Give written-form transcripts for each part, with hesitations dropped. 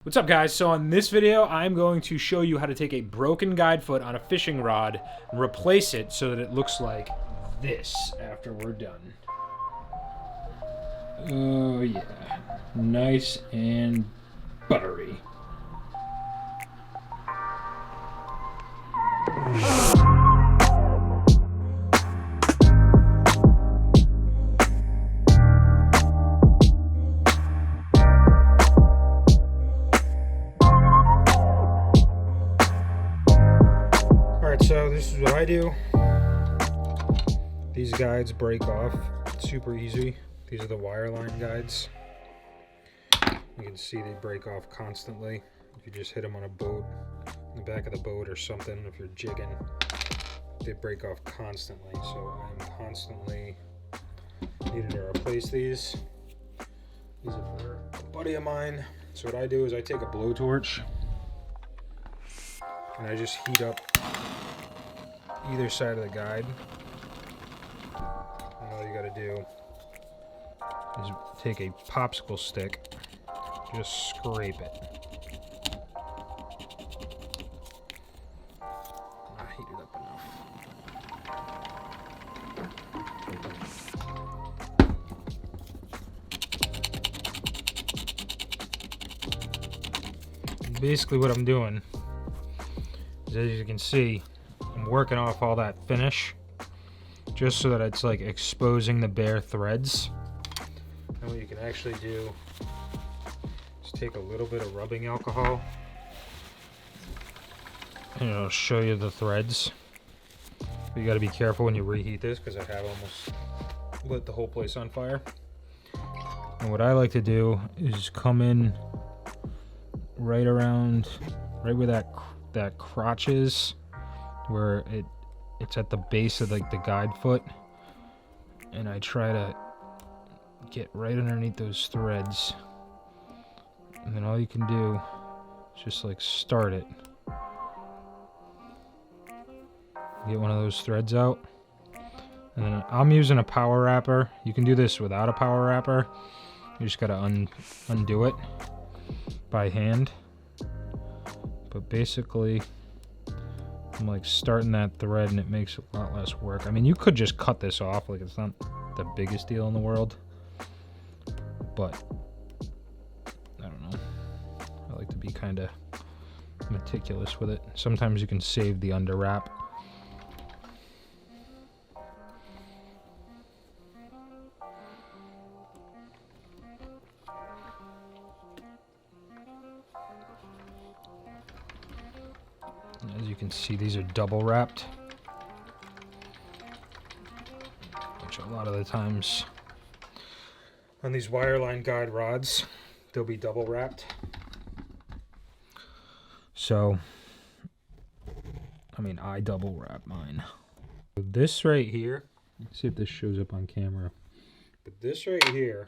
What's up, guys? So on this video, I'm going to show you how to take a broken guide foot on a fishing rod and replace it so that it looks like this after we're done. Oh yeah, nice and buttery. So this is what I do. These guides break off super easy. These are the wireline guides. You can see they break off constantly. If you just hit them on a boat, in the back of the boat or something, if you're jigging, they break off constantly. So I'm constantly needing to replace these. These are for a buddy of mine. So what I do is I take a blowtorch and I just heat up either side of the guide, and all you gotta do is take a popsicle stick, just scrape it. Not heat it up enough. Basically what I'm doing is, as you can see, I'm working off all that finish just so that it's like exposing the bare threads. And what you can actually do is take a little bit of rubbing alcohol and it'll show you the threads. But you got to be careful when you reheat this because I have almost lit the whole place on fire. And what I like to do is come in right where that crotch is, where it's at the base of like the guide foot, and I try to get right underneath those threads, and then all you can do is just like start it, get one of those threads out, and then I'm using a power wrapper. You can do this without a power wrapper. You just gotta undo it by hand, but basically I'm like starting that thread and it makes a lot less work. I mean, you could just cut this off, like it's not the biggest deal in the world, but I don't know. I like to be kind of meticulous with it. Sometimes you can save the underwrap. As you can see, these are double wrapped, which a lot of the times on these wireline guide rods, they'll be double wrapped. So, I mean, I double wrap mine. This right here, let's see if this shows up on camera, but this right here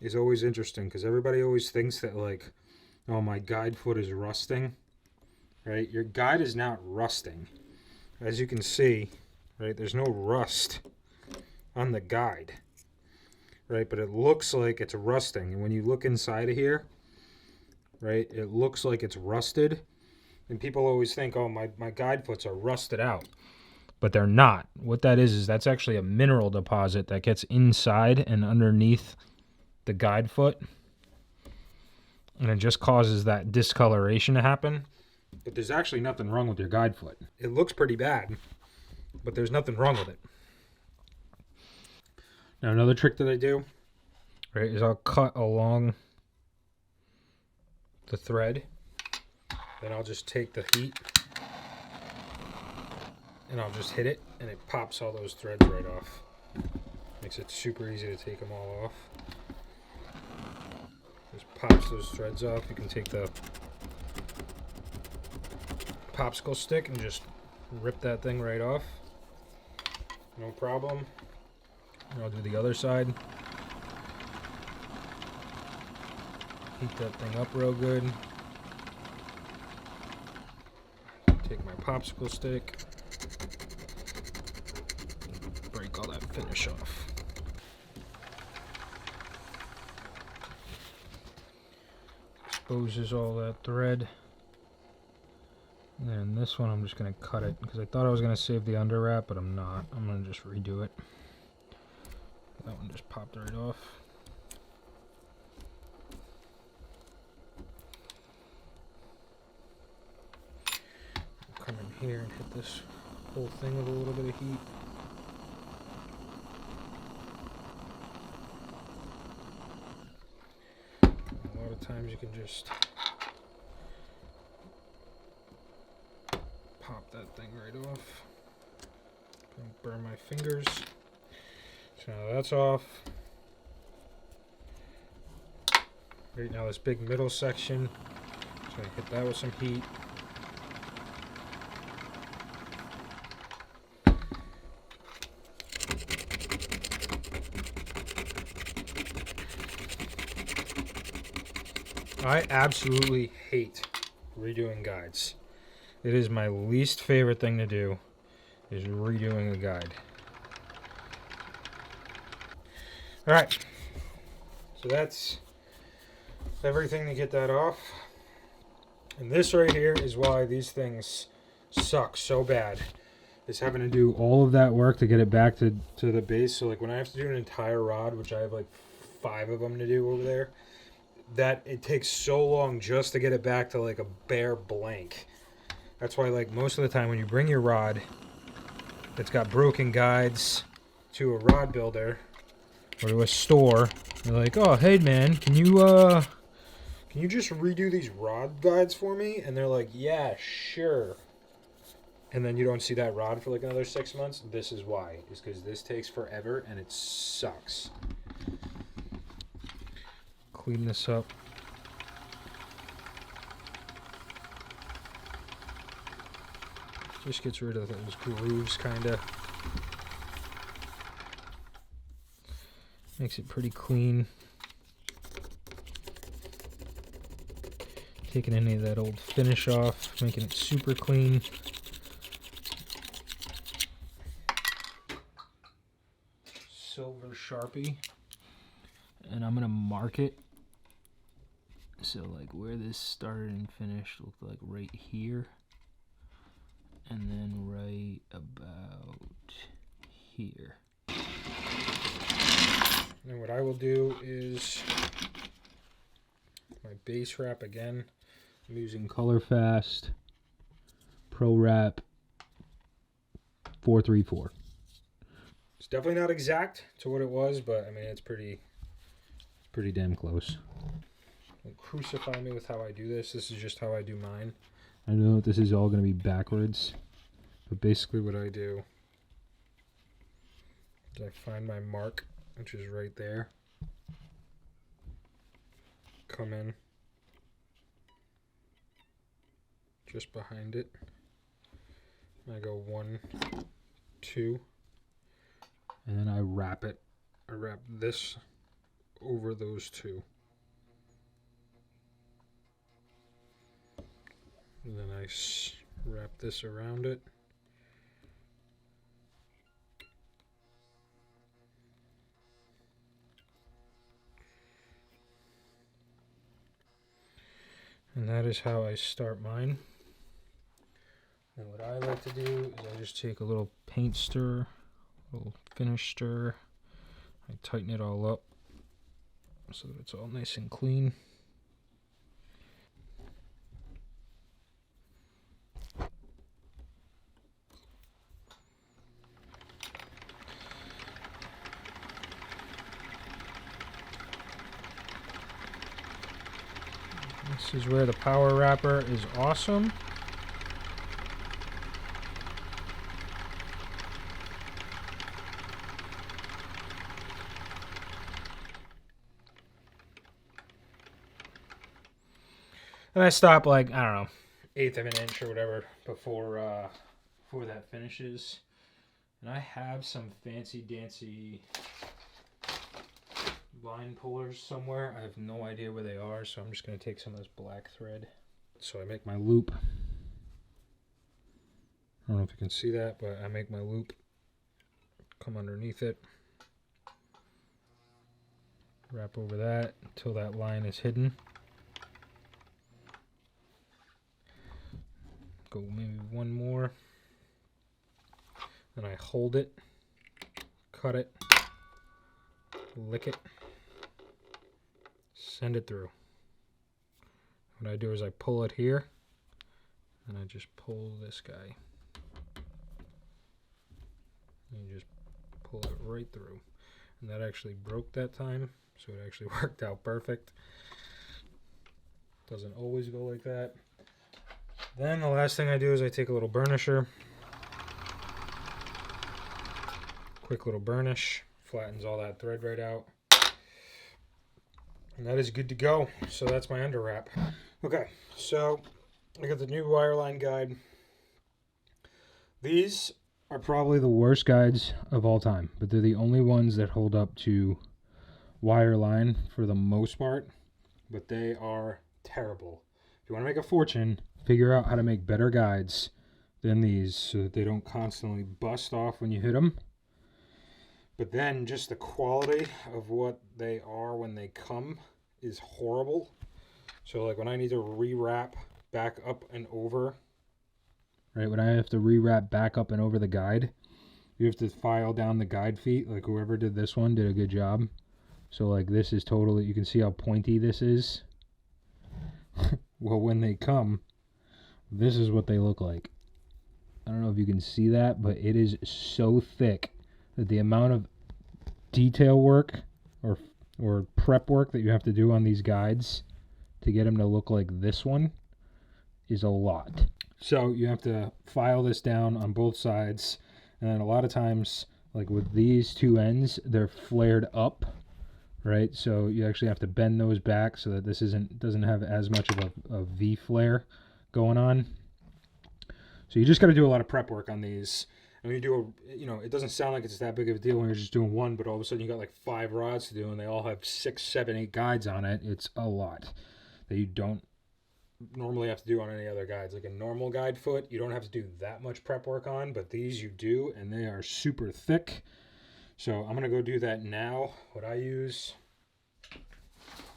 is always interesting because everybody always thinks that like, oh, my guide foot is rusting. Right, your guide is not rusting. As you can see, right, there's no rust on the guide, right, but it looks like it's rusting. And when you look inside of here, right, it looks like it's rusted. And people always think, oh, my guide foots are rusted out, but they're not. What that is that's actually a mineral deposit that gets inside and underneath the guide foot, and it just causes that discoloration to happen. But there's actually nothing wrong with your guide foot. It looks pretty bad, but there's nothing wrong with it. Now another trick that I do, right, is I'll cut along the thread. Then I'll just take the heat and I'll just hit it, and it pops all those threads right off. Makes it super easy to take them all off. Just pops those threads off. You can take the popsicle stick and just rip that thing right off, no problem. And I'll do the other side. Heat that thing up real good. Take my popsicle stick, break all that finish off. exposes all that thread. And then this one I'm just going to cut it because I thought I was going to save the under wrap, but I'm not. I'm going to just redo it. That one just popped right off. I'll come in here and hit this whole thing with a little bit of heat. A lot of times you can just pop that thing right off. Don't burn my fingers. So now that's off. Right now this big middle section, so I hit that with some heat. I absolutely hate redoing guides. It is my least favorite thing to do, is redoing a guide. Alright, so that's everything to get that off. And this right here is why these things suck so bad. Is having to do all of that work to get it back to the base. So like when I have to do an entire rod, which I have like 5 of them to do over there, that it takes so long just to get it back to like a bare blank. That's why like most of the time when you bring your rod that's got broken guides to a rod builder or to a store, they're like, oh hey man, can you just redo these rod guides for me? And they're like, yeah, sure. And then you don't see that rod for like another 6 months. This is why. Is because this takes forever and it sucks. Clean this up. Just gets rid of those grooves, kinda. Makes it pretty clean. Taking any of that old finish off, making it super clean. Silver Sharpie. And I'm gonna mark it. So like where this started and finished looked like right here. And then right about here. And what I will do is my base wrap again. I'm using Color Fast Pro Wrap 434. It's definitely not exact to what it was, but I mean it's pretty damn close. Don't crucify me with how I do this. This is just how I do mine. I know this is all going to be backwards, but basically what I do is I find my mark, which is right there. Come in just behind it. I go 1, 2, and then I wrap it. I wrap this over those 2. And then I wrap this around it. And that is how I start mine. And what I like to do is I just take a little paint stir, a little finish stir. I tighten it all up so that it's all nice and clean. This is where the power wrapper is awesome. And I stop like, I don't know, 1/8 of an inch or whatever before that finishes. And I have some fancy dancy line pullers somewhere. I have no idea where they are, so I'm just going to take some of this black thread. So I make my loop. I don't know if you can see that, but I make my loop, come underneath it, wrap over that until that line is hidden. Go maybe one more. Then I hold it, cut it, lick it, send it through. What I do is I pull it here, and I just pull this guy. And you just pull it right through. And that actually broke that time, so it actually worked out perfect. Doesn't always go like that. Then the last thing I do is I take a little burnisher. Quick little burnish. Flattens all that thread right out. And that is good to go. So that's my under wrap. Okay, so I got the new wireline guide. These are probably the worst guides of all time, but they're the only ones that hold up to wireline for the most part, but they are terrible. If you want to make a fortune, figure out how to make better guides than these so that they don't constantly bust off when you hit them. But then just the quality of what they are when they come is horrible. So like when I need to rewrap back up and over, right, when I have to rewrap back up and over the guide, you have to file down the guide feet. Like whoever did this one did a good job. So like this is totally, you can see how pointy this is. Well, when they come, this is what they look like. I don't know if you can see that, but it is so thick that the amount of detail work or prep work that you have to do on these guides to get them to look like this one is a lot. So you have to file this down on both sides, and then a lot of times, like with these two ends, they're flared up, right? So you actually have to bend those back so that this doesn't have as much of a V flare going on. So you just got to do a lot of prep work on these. And when you do it doesn't sound like it's that big of a deal when you're just doing one, but all of a sudden you got like 5 rods to do, and they all have 6, 7, 8 guides on it. It's a lot that you don't normally have to do on any other guides. Like a normal guide foot, you don't have to do that much prep work on, but these you do, and they are super thick. So I'm going to go do that now. What I use,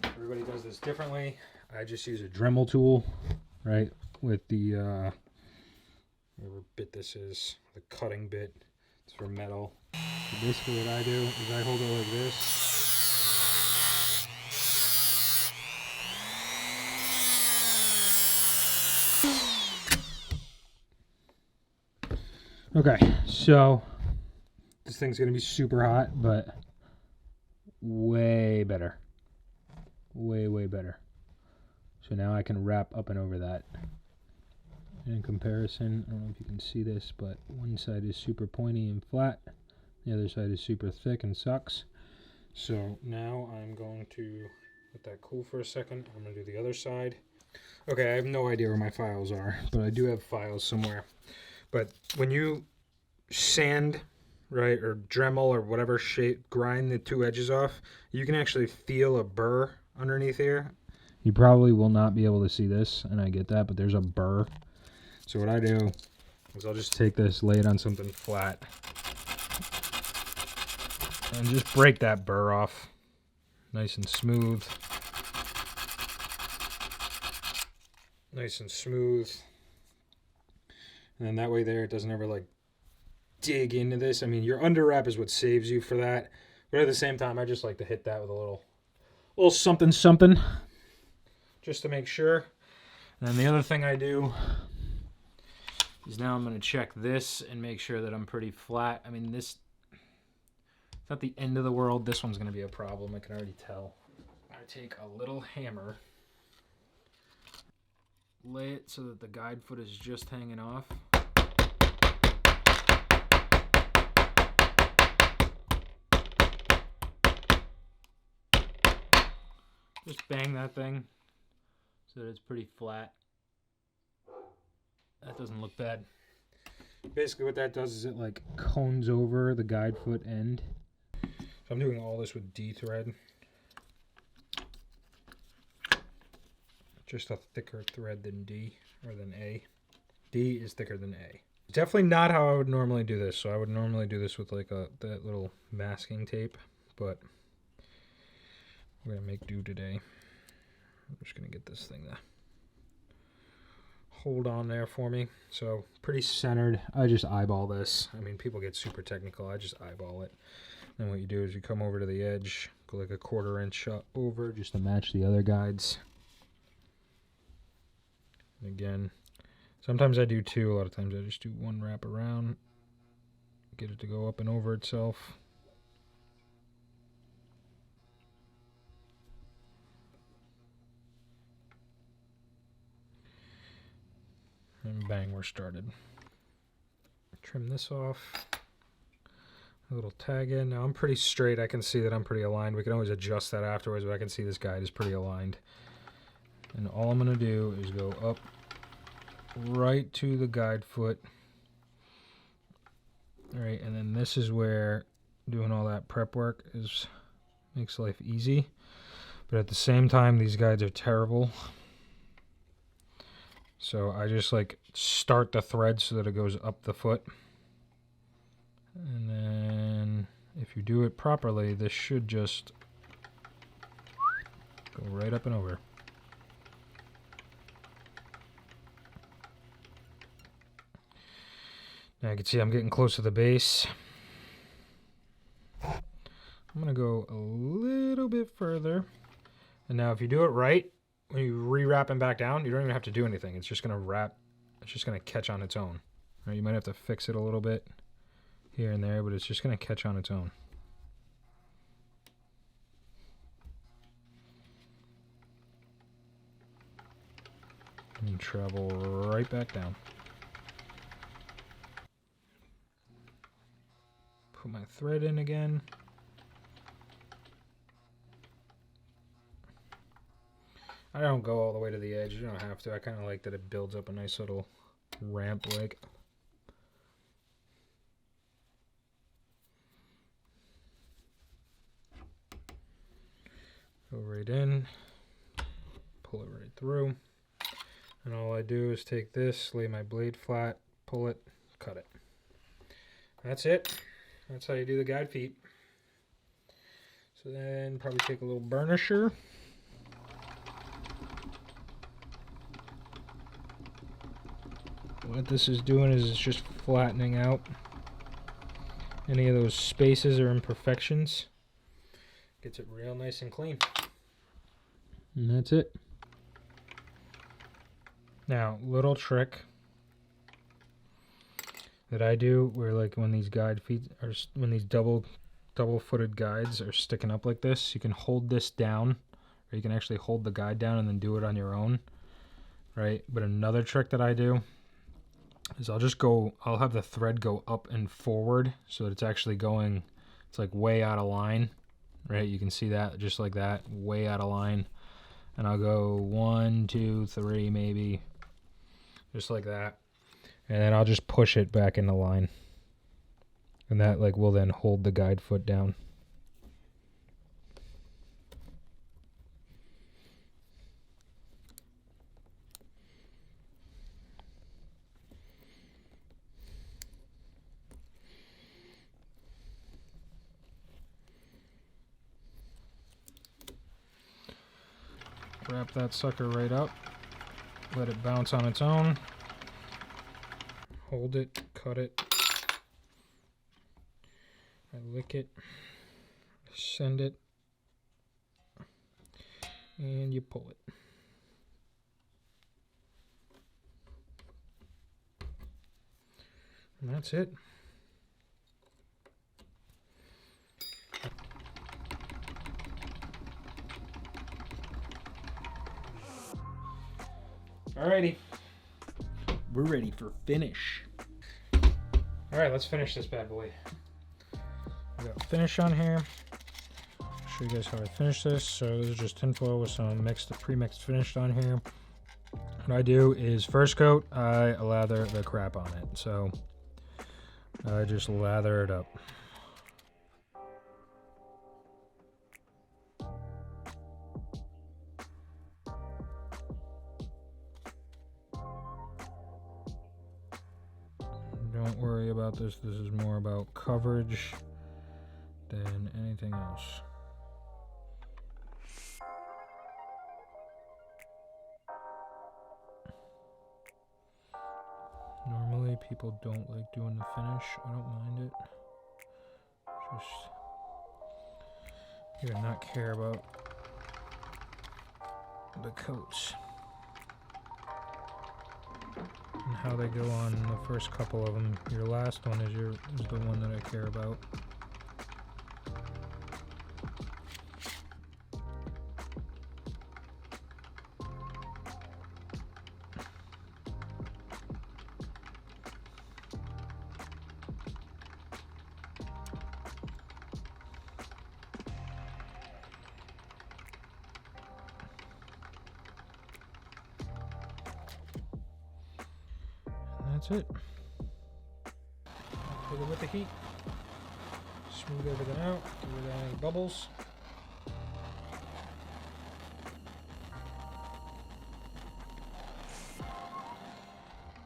everybody does this differently. I just use a Dremel tool, right, with the whatever bit this is, the cutting bit. It's for metal. So basically what I do is I hold it like this. Okay, so this thing's going to be super hot, but way better. Way, way better. So now I can wrap up and over that. In comparison, I don't know if you can see this, but one side is super pointy and flat. The other side is super thick and sucks. So now I'm going to let that cool for a second. I'm going to do the other side. Okay, I have no idea where my files are, but I do have files somewhere. But when you sand, right, or Dremel or whatever shape, grind the two edges off, you can actually feel a burr underneath here. You probably will not be able to see this, and I get that, but there's a burr. So what I do is I'll just take this, lay it on something flat, and just break that burr off nice and smooth. Nice and smooth. And then that way there, it doesn't ever like dig into this. I mean, your under wrap is what saves you for that. But at the same time, I just like to hit that with a little something something just to make sure. And then the other thing I do is now I'm going to check this and make sure that I'm pretty flat. I mean, this, it's not the end of the world. This one's going to be a problem. I can already tell. I take a little hammer, lay it so that the guide foot is just hanging off. Just bang that thing so that it's pretty flat. That doesn't look bad. Basically what that does is it like cones over the guide foot end. So I'm doing all this with D thread. Just a thicker thread than D, or than A. D is thicker than A. Definitely not how I would normally do this. So I would normally do this with like that little masking tape, but we're gonna make do today. I'm just gonna get this thing to hold on there for me. So pretty centered. I just eyeball this. I mean, people get super technical. I just eyeball it. Then what you do is you come over to the edge, go like a 1/4 inch over just to match the other guides. And again, sometimes I do 2. A lot of times I just do 1 wrap around. Get it to go up and over itself. And bang, we're started. Trim this off. A little tag in. Now I'm pretty straight. I can see that I'm pretty aligned. We can always adjust that afterwards, but I can see this guide is pretty aligned. And all I'm going to do is go up right to the guide foot. All right, and then this is where doing all that prep work makes life easy. But at the same time, these guides are terrible. So I just like start the thread so that it goes up the foot. And then if you do it properly, this should just go right up and over. Now you can see I'm getting close to the base. I'm going to go a little bit further. And now if you do it right, when you re-wrap them back down, you don't even have to do anything. It's just going to wrap. It's just going to catch on its own. Right, you might have to fix it a little bit here and there, but it's just going to catch on its own. And travel right back down. Put my thread in again. I don't go all the way to the edge. You don't have to. I kind of like that it builds up a nice little ramp like. Go right in. Pull it right through. And all I do is take this, lay my blade flat, pull it, cut it. That's it. That's how you do the guide feet. So then probably take a little burnisher. What this is doing is it's just flattening out any of those spaces or imperfections. Gets it real nice and clean. And that's it. Now, little trick that I do where like when these guide feet are, when these double-footed guides are sticking up like this, you can hold this down, or you can actually hold the guide down and then do it on your own, right? But another trick that I do is I'll have the thread go up and forward so that it's actually going, it's like way out of line, right? You can see that just like that, way out of line. And I'll go 1, 2, 3 maybe, just like that. And then I'll just push it back into line. And that like will then hold the guide foot down. Wrap that sucker right up. Let it bounce on its own. Hold it, cut it. I lick it, send it, and you pull it. And that's it. Alrighty, we're ready for finish. Alright, let's finish this bad boy. I got finish on here. I'll show you guys how I finish this. So this is just tinfoil with some pre-mixed finish on here. What I do is first coat, I lather the crap on it. So I just lather it up. Don't worry about this. This is more about coverage than anything else. Normally people don't like doing the finish. I don't mind it. Just, you do not care about the coats and how they go on the first couple of them. Your last one is the one that I care about. That's it. Hit it with the heat. Smooth everything out. Get rid of any bubbles.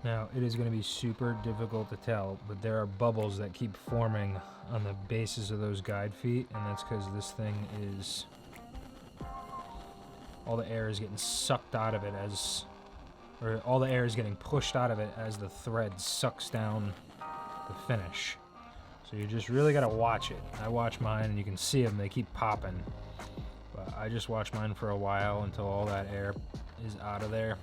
Now, it is going to be super difficult to tell, but there are bubbles that keep forming on the bases of those guide feet, and that's because this thing is... all the air is getting sucked out of it as... or all the air is getting pushed out of it as the thread sucks down the finish. So you just really got to watch it. I watch mine and you can see them, they keep popping. But I just watch mine for a while until all that air is out of there.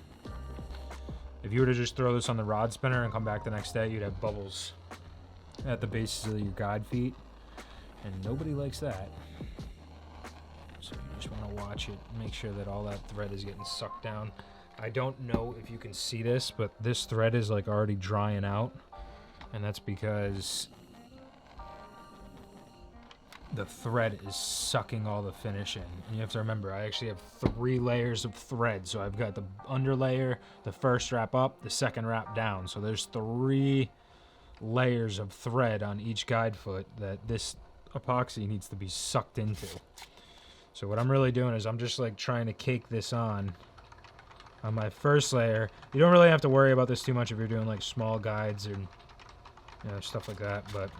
If you were to just throw this on the rod spinner and come back the next day, you'd have bubbles at the bases of your guide feet. And nobody likes that. So you just want to watch it, make sure that all that thread is getting sucked down. I don't know if you can see this, but this thread is like already drying out, and that's because the thread is sucking all the finish in. And you have to remember, I actually have 3 layers of thread. So I've got the under layer, the first wrap up, the second wrap down. So there's 3 layers of thread on each guide foot that this epoxy needs to be sucked into. So what I'm really doing is I'm just like trying to cake this on my first layer. You don't really have to worry about this too much if you're doing like small guides or stuff like that, but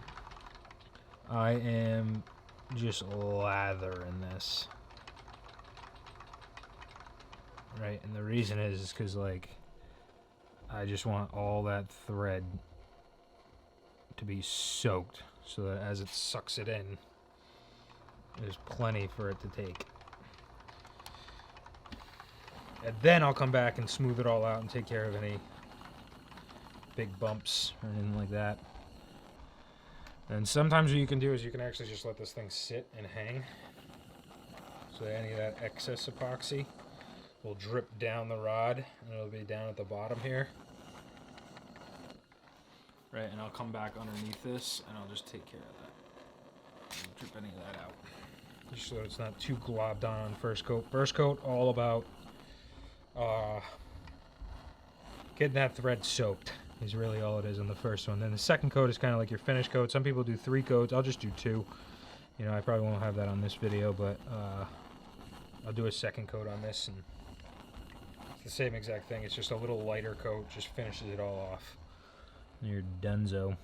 I am just lathering this, right? And the reason is because like I just want all that thread to be soaked so that as it sucks it in, there's plenty for it to take. And then I'll come back and smooth it all out and take care of any big bumps or anything like that. And sometimes what you can do is you can actually just let this thing sit and hang. So any of that excess epoxy will drip down the rod and it'll be down at the bottom here. Right, and I'll come back underneath this and I'll just take care of that. I'll drip any of that out. Just so it's not too globbed on first coat. First coat, all about getting that thread soaked is really all it is on the first one. Then the second coat is kind of like your finish coat. Some people do 3 coats. I'll just do 2. You know, I probably won't have that on this video, but I'll do a second coat on this, and it's the same exact thing. It's just a little lighter coat, just finishes it all off. And you're donezo.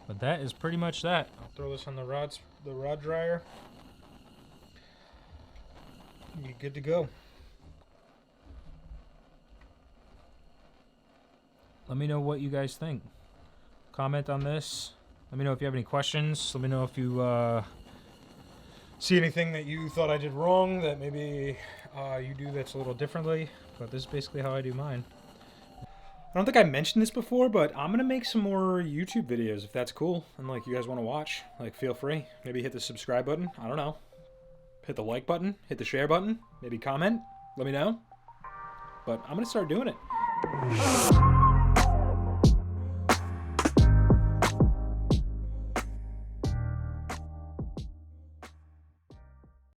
But that is pretty much that. I'll throw this on the rod dryer. You're good to go. Let me know what you guys think. Comment on this. Let me know if you have any questions. Let me know if you see anything that you thought I did wrong that maybe you do that's a little differently. But this is basically how I do mine. I don't think I mentioned this before, but I'm going to make some more YouTube videos if that's cool. And like you guys want to watch, like feel free. Maybe hit the subscribe button. I don't know. Hit the like button. Hit the share button. Maybe comment. Let me know. But I'm going to start doing it.